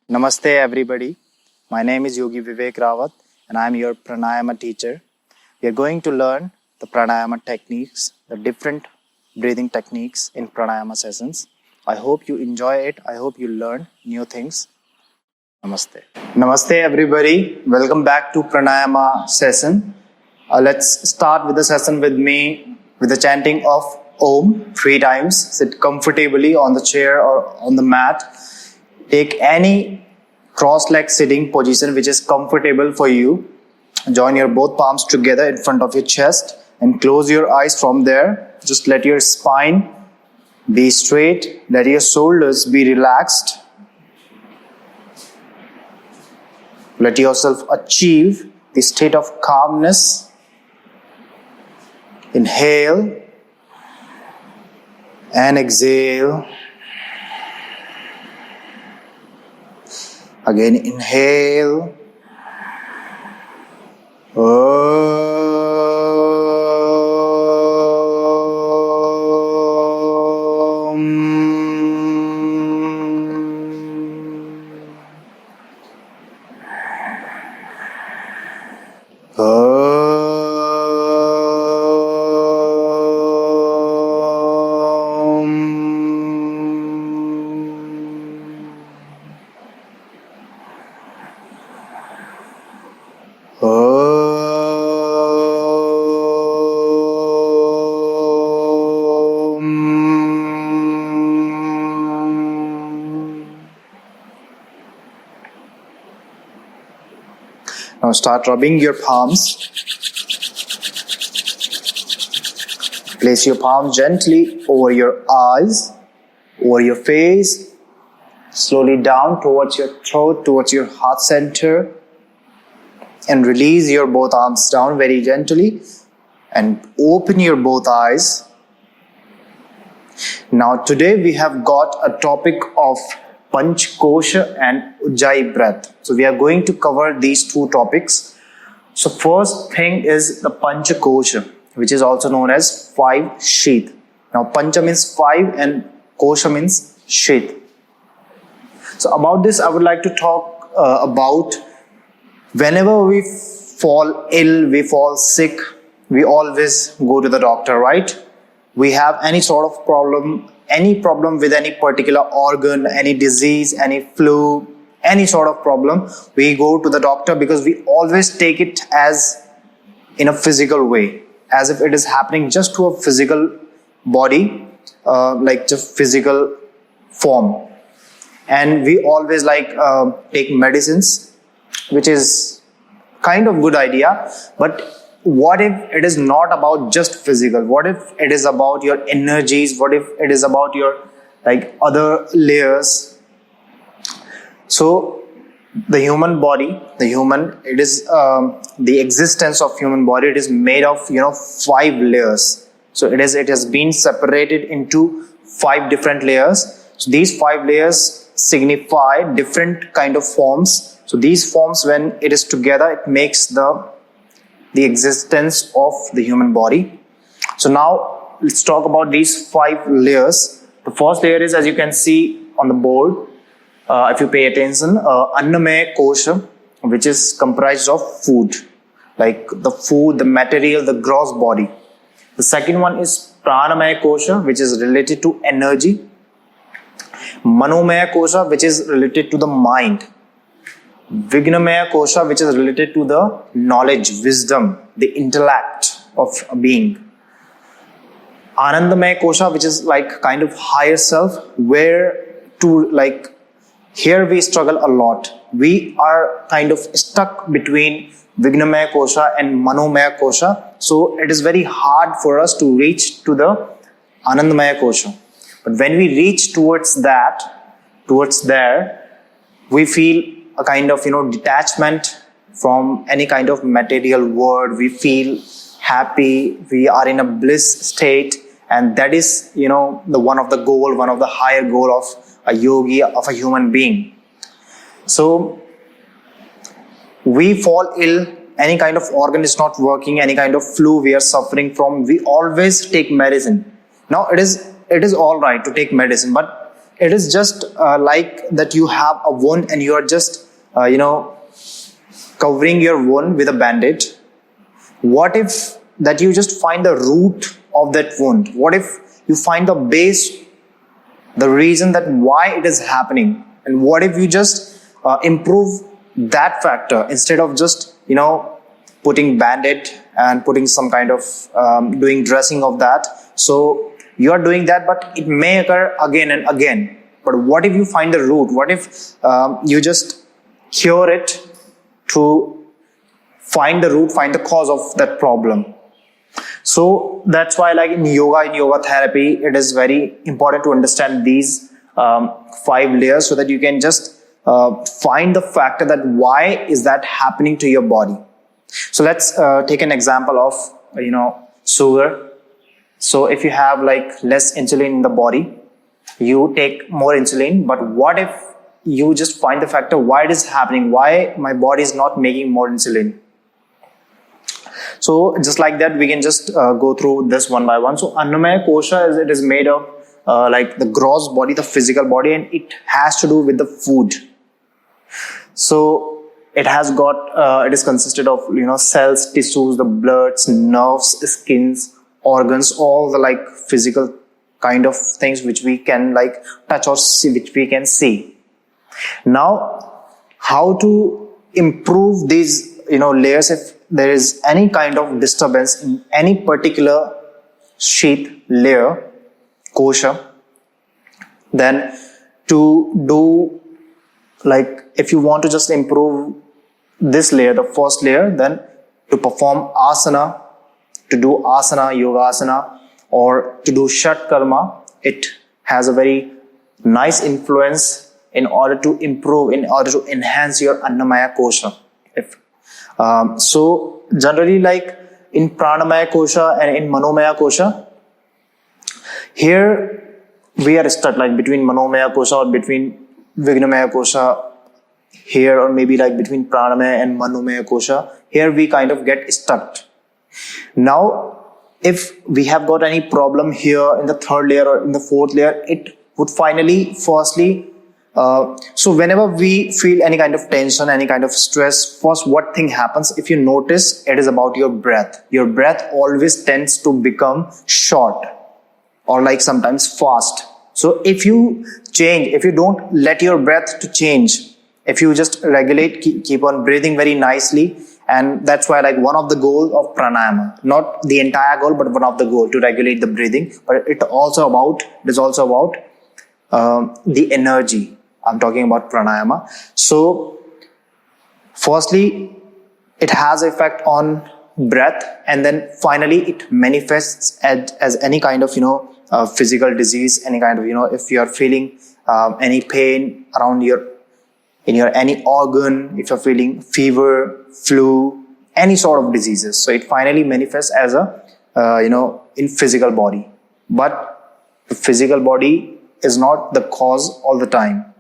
Namaste everybody. My name is Yogi Vivek Rawat and I am your Pranayama teacher. We are going to learn the Pranayama techniques, the different breathing techniques in Pranayama sessions. I hope you enjoy it. I hope you learn new things. Namaste. Namaste everybody. Welcome back to Pranayama session. Let's start with the session with me with the chanting of Om 3 times. Sit comfortably on the chair or on the mat. Take any cross-leg sitting position which is comfortable for you. Join your both palms together in front of your chest and close your eyes from there. Just let your spine be straight. Let your shoulders be relaxed. Let yourself achieve the state of calmness. Inhale and exhale. Again, inhale. Now start rubbing your palms. Place your palm gently over your eyes, over your face, slowly down towards your throat, towards your heart center, and release your both arms down very gently and open your both eyes. Now today we have got a topic of Pancha Koshas and Ujjayi breath. So we are going to cover these two topics. So first thing is the Pancha Koshas, which is also known as 5 sheath. Now Pancha means 5 and Kosha means sheath. So about this I would like to talk about whenever we fall ill, we fall sick, we always go to the doctor, right? We have any sort of problem, any problem with any particular organ, any disease, any flu, any sort of problem, we go to the doctor because we always take it as in a physical way, as if it is happening just to a physical body, like just physical form. And we always take medicines, which is kind of good idea, but what if it is not about just physical? What if it is about your energies? What if it is about your other layers? So the human body, it is the existence of human body. It is made of 5 layers. So it has been separated into 5 different layers. So these 5 layers signify different kind of forms. So these forms, when it is together, it makes the existence of the human body. So now let's talk about these 5 layers. The first layer is, as you can see on the board, if you pay attention, Annamaya Kosha, which is comprised of food, like the food, the material, the gross body. The second one is Pranamaya Kosha, which is related to energy. Manomaya Kosha, which is related to the mind. 𝐕𝐵𝐺𝐼𝐻 Kosha, which is related to the knowledge, wisdom, the intellect of a being. Anandamaya Kosha, which is kind of higher self, where to here we struggle a lot. We are kind of stuck between 𝐕𝐵𝐺𝐼𝐻 Kosha and Manomaya Kosha. So it is very hard for us to reach to the Anandamaya Kosha. But when we reach towards there, we feel a kind of detachment from any kind of material world. We feel happy, we are in a bliss state, and that is the one of the higher goal of a yogi, of a human being. So we fall ill, any kind of organ is not working, any kind of flu we are suffering from, we always take medicine. Now it is all right to take medicine, but it is just like that you have a wound and you are just, covering your wound with a bandage. What if that you just find the root of that wound? What if you find the base, the reason that why it is happening? And what if you just improve that factor instead of just, putting bandage and putting some kind of doing dressing of that? So you are doing that, but it may occur again and again. But what if you find the root? What if you just cure it to find the root, find the cause of that problem? So that's why, like in yoga therapy, it is very important to understand these 5 layers so that you can just find the factor that why is that happening to your body. So let's take an example of, sugar. So if you have like less insulin in the body, you take more insulin, but what if you just find the factor why it is happening, why my body is not making more insulin? So just like that, we can just go through this one by one. So Annamaya Kosha, it is made of like the gross body, the physical body, and it has to do with the food. So it has got, it is consisted of, cells, tissues, the bloods, nerves, skins, organs, all the like physical kind of things which we can like touch or see, which we can see. Now, how to improve these, layers if there is any kind of disturbance in any particular sheath layer, kosha, then to do, like if you want to just improve this layer, the first layer, then to perform asana, to do asana, yoga asana, or to do shat karma, it has a very nice influence in order to improve, in order to enhance your Annamaya Kosha. So generally, like in Pranamaya Kosha and in Manomaya Kosha, here we are stuck like between Manomaya Kosha or between Vignamaya Kosha here, or maybe like between Pranamaya and Manomaya Kosha. Here we kind of get stuck. Now, if we have got any problem here in the 3rd layer or in the 4th layer, it would finally, firstly, so whenever we feel any kind of tension, any kind of stress, first what thing happens, if you notice, it is about your breath. Your breath always tends to become short or like sometimes fast. So if you change, if you don't let your breath to change, if you just regulate, keep on breathing very nicely, and that's why like one of the goals of pranayama, not the entire goal, but one of the goal to regulate the breathing, but it is also about the energy. I'm talking about pranayama. So firstly, it has effect on breath, and then finally it manifests as any kind of, physical disease, any kind of, if you are feeling any pain around in your any organ, if you're feeling fever, flu, any sort of diseases. So it finally manifests as a, in physical body. But the physical body is not the cause all the time.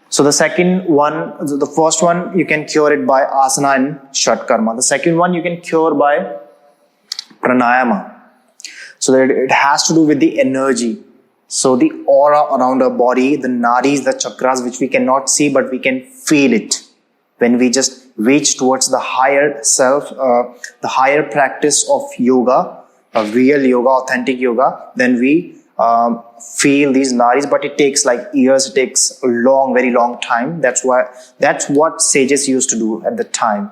So the second one, the first one, you can cure it by asana and shat karma. The second one you can cure by pranayama. So that it has to do with the energy. So the aura around our body, the nadis, the chakras, which we cannot see, but we can feel it. When we just reach towards the higher self, the higher practice of yoga, real yoga, authentic yoga, then we feel these nadis, but it takes like years, it takes a long, very long time. That's what sages used to do at the time.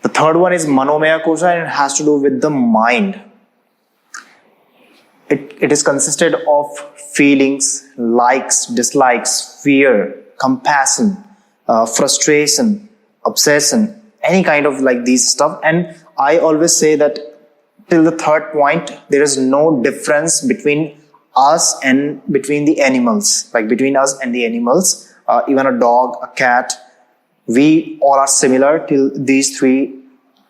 The third one is Manomaya Kosha, and it has to do with the mind. It is consisted of feelings, likes, dislikes, fear, compassion, frustration, obsession, any kind of like these stuff. And I always say that till the third point, there is no difference between us and between the animals, like between us and the animals, even a dog, a cat, we all are similar till these 3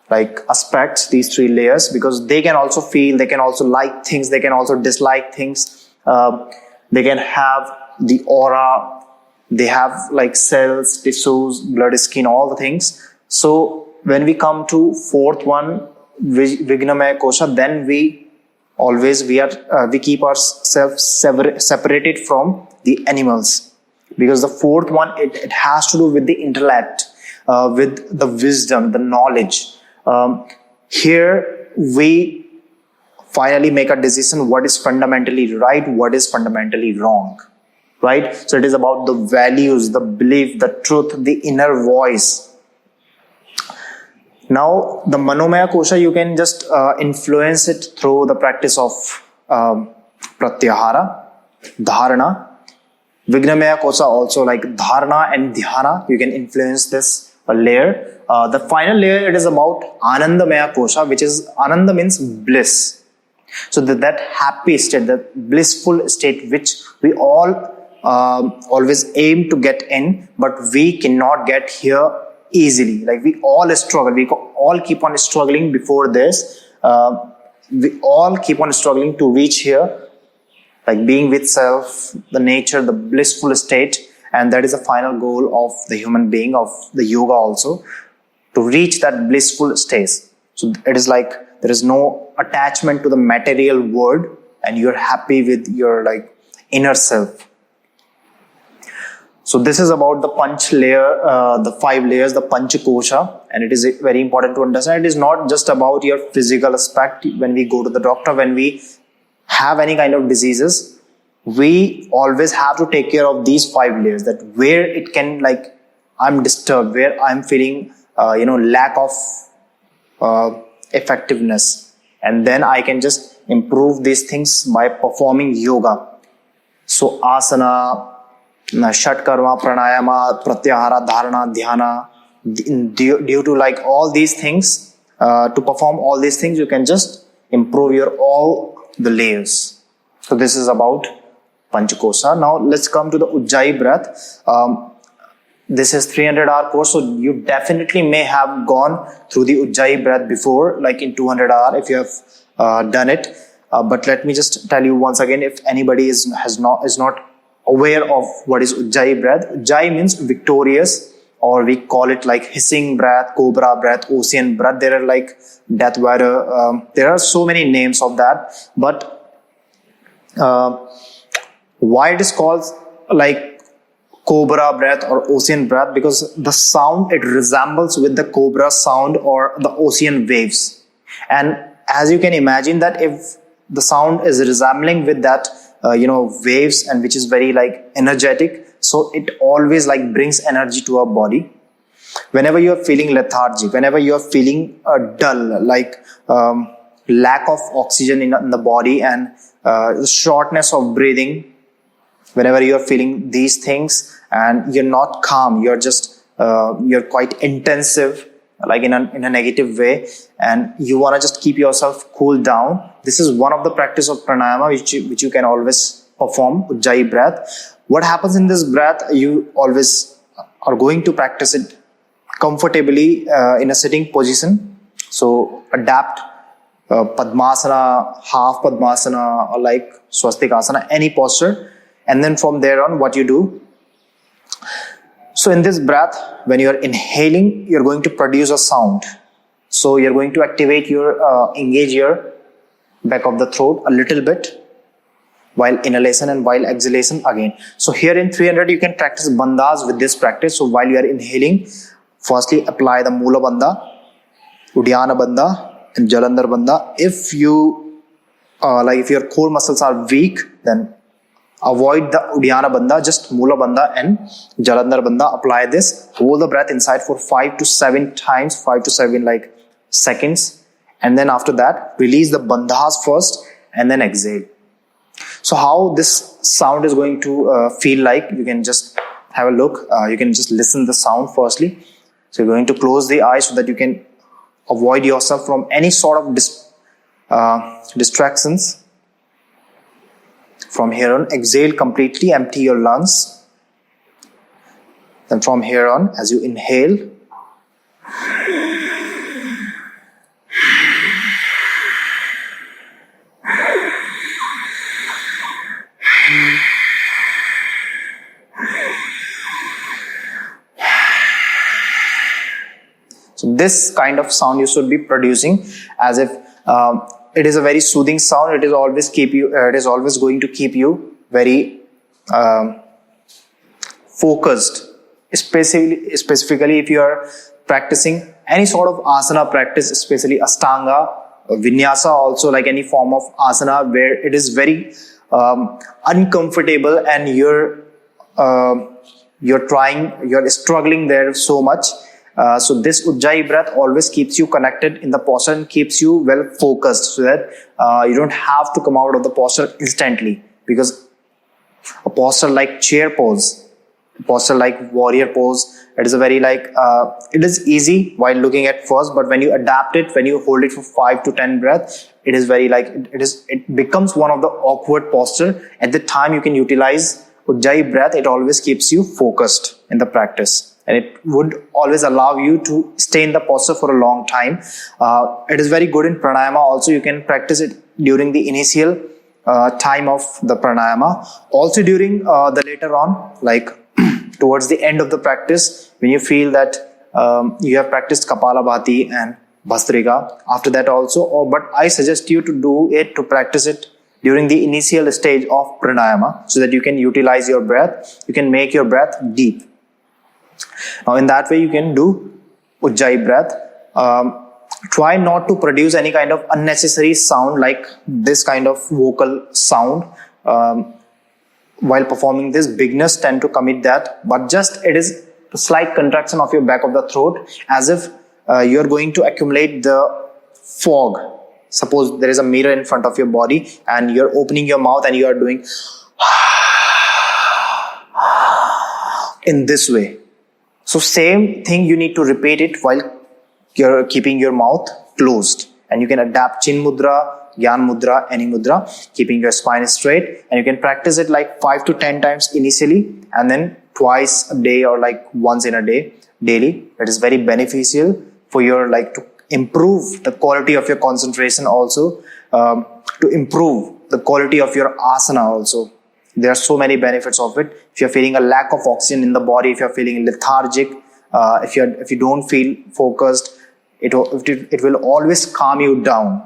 like aspects, these 3 layers, because they can also feel, they can also like things, they can also dislike things, they can have the aura, they have like cells, tissues, blood, skin, all the things. So when we come to 4th one, Vignamaya Kosha, then we always we keep ourselves separated from the animals, because the fourth one, it has to do with the intellect, with the wisdom, the knowledge. Here we finally make a decision what is fundamentally right, what is fundamentally wrong, right? So it is about the values, the belief, the truth, the inner voice. Now the Manomaya Kosha, you can just influence it through the practice of Pratyahara, Dharana. Vignamaya Kosha also, like Dharana and Dhyana, you can influence this layer. The final layer, it is about Anandamaya Kosha, which is, Ananda means bliss. So that happy state, that blissful state which we all always aim to get in, but we cannot get here easily. Like we all struggle, we all keep on struggling before this. We all keep on struggling to reach here, like being with self, the nature, the blissful state. And that is the final goal of the human being, of the yoga also, to reach that blissful state. So it is like there is no attachment to the material world, and you're happy with your like inner self. So this is about the Panch layer, the 5 layers, the Pancha Kosha, and it is very important to understand. It is not just about your physical aspect. When we go to the doctor, when we have any kind of diseases, we always have to take care of these 5 layers, that where it can, like, I'm disturbed, where I'm feeling lack of effectiveness, and then I can just improve these things by performing yoga. So asana, Shat Karma, Pranayama, Pratyahara, Dharana, Dhyana, due to like all these things, to perform all these things, you can just improve your all the layers. So this is about Panchakosha. Now let's come to the Ujjayi breath. This is 300-hour course, so you definitely may have gone through the Ujjayi breath before, like in 200-hour, if you have done it. But let me just tell you once again, if anybody is not aware of what is Ujjayi breath. Ujjayi means victorious, or we call it like hissing breath, cobra breath, ocean breath. There are like death warrior. There are so many names of that. But why it is called like cobra breath or ocean breath? Because the sound, it resembles with the cobra sound or the ocean waves. And as you can imagine that if the sound is resembling with that waves, and which is very like energetic, so it always like brings energy to our body. Whenever you are feeling lethargic, whenever you are feeling dull, like lack of oxygen in the body, and shortness of breathing, whenever you are feeling these things and you're not calm, you're just you're quite intensive, like in a negative way, and you want to just keep yourself cool down, this is one of the practice of pranayama which you can always perform, Ujjayi breath. What happens in this breath, you always are going to practice it comfortably in a sitting position. So adapt Padmasana, half Padmasana, or like Swastikasana, any posture. And then from there on, what you do. So in this breath, when you are inhaling, you're going to produce a sound. So you're going to activate your, engage your back of the throat a little bit while inhalation and while exhalation again. So here in 300, you can practice bandhas with this practice. So while you are inhaling, firstly apply the Mula Bandha, Uddiyana Bandha, and Jalandhar Bandha. If you, if your core muscles are weak, then avoid the Uddiyana Bandha, just Mula Bandha and Jalandhar Bandha. Apply this, hold the breath inside for 5 to 7 times, 5 to 7 like seconds. And then after that, release the bandhas first and then exhale. So how this sound is going to feel like, you can just have a look. You can just listen the sound firstly. So you're going to close the eyes so that you can avoid yourself from any sort of distractions. From here on, exhale completely, empty your lungs. Then from here on, as you inhale, so this kind of sound you should be producing, as if it is a very soothing sound. It is always going to keep you very focused, specifically if you are practicing any sort of asana practice, especially Ashtanga, Vinyasa also, like any form of asana where it is very uncomfortable and you're struggling there so much. So this Ujjayi breath always keeps you connected in the posture and keeps you well focused, so that you don't have to come out of the posture instantly, because a posture like chair pose, posture like warrior pose, it is a very it is easy while looking at first, but when you adapt it, when you hold it for 5 to 10 breaths, it is very it becomes one of the awkward posture. At the time you can utilize Ujjayi breath, it always keeps you focused in the practice, and it would always allow you to stay in the posture for a long time. It is very good in pranayama also. You can practice it during the initial time of the pranayama, also during the later on, like towards the end of the practice, when you feel that you have practiced Kapalabhati and Bhastrika, after that also. But I suggest you to practice it during the initial stage of pranayama, so that you can utilize your breath, you can make your breath deep. Now in that way you can do Ujjayi breath. Try not to produce any kind of unnecessary sound, like this kind of vocal sound. While performing this, beginners tend to commit that, but just it is a slight contraction of your back of the throat, as if you are going to accumulate the fog. Suppose there is a mirror in front of your body and you are opening your mouth and you are doing in this way. So same thing, you need to repeat it while you're keeping your mouth closed, and you can adapt Chin Mudra, Gyan Mudra, any mudra, keeping your spine straight, and you can practice it like 5 to 10 times initially, and then twice a day or like once in a day, daily. It is very beneficial for your to improve the quality of your concentration also, to improve the quality of your asana also. There are so many benefits of it. If you're feeling a lack of oxygen in the body, if you're feeling lethargic, if you don't feel focused, it will always calm you down.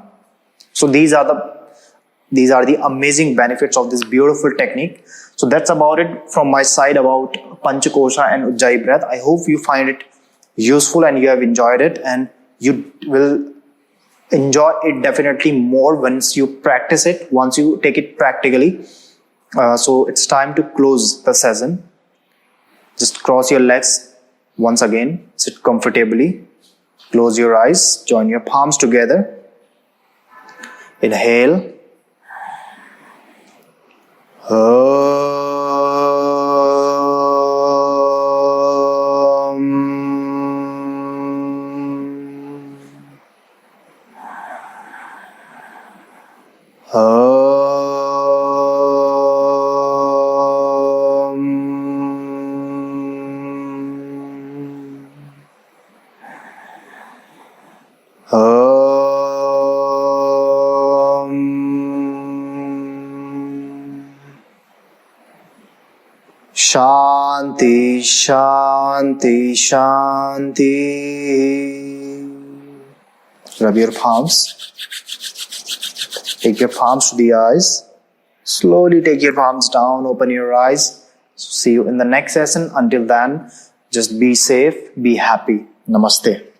So these are the amazing benefits of this beautiful technique. So that's about it from my side about Pancha Kosha and Ujjayi breath. I hope you find it useful and you have enjoyed it, and you will enjoy it definitely more once you practice it, once you take it practically. So it's time to close the session. Just cross your legs once again, sit comfortably, close your eyes, join your palms together. Inhale. Shanti, Shanti, Shanti. Rub your palms. Take your palms to the eyes. Slowly take your palms down, open your eyes. See you in the next session. Until then, just be safe, be happy. Namaste.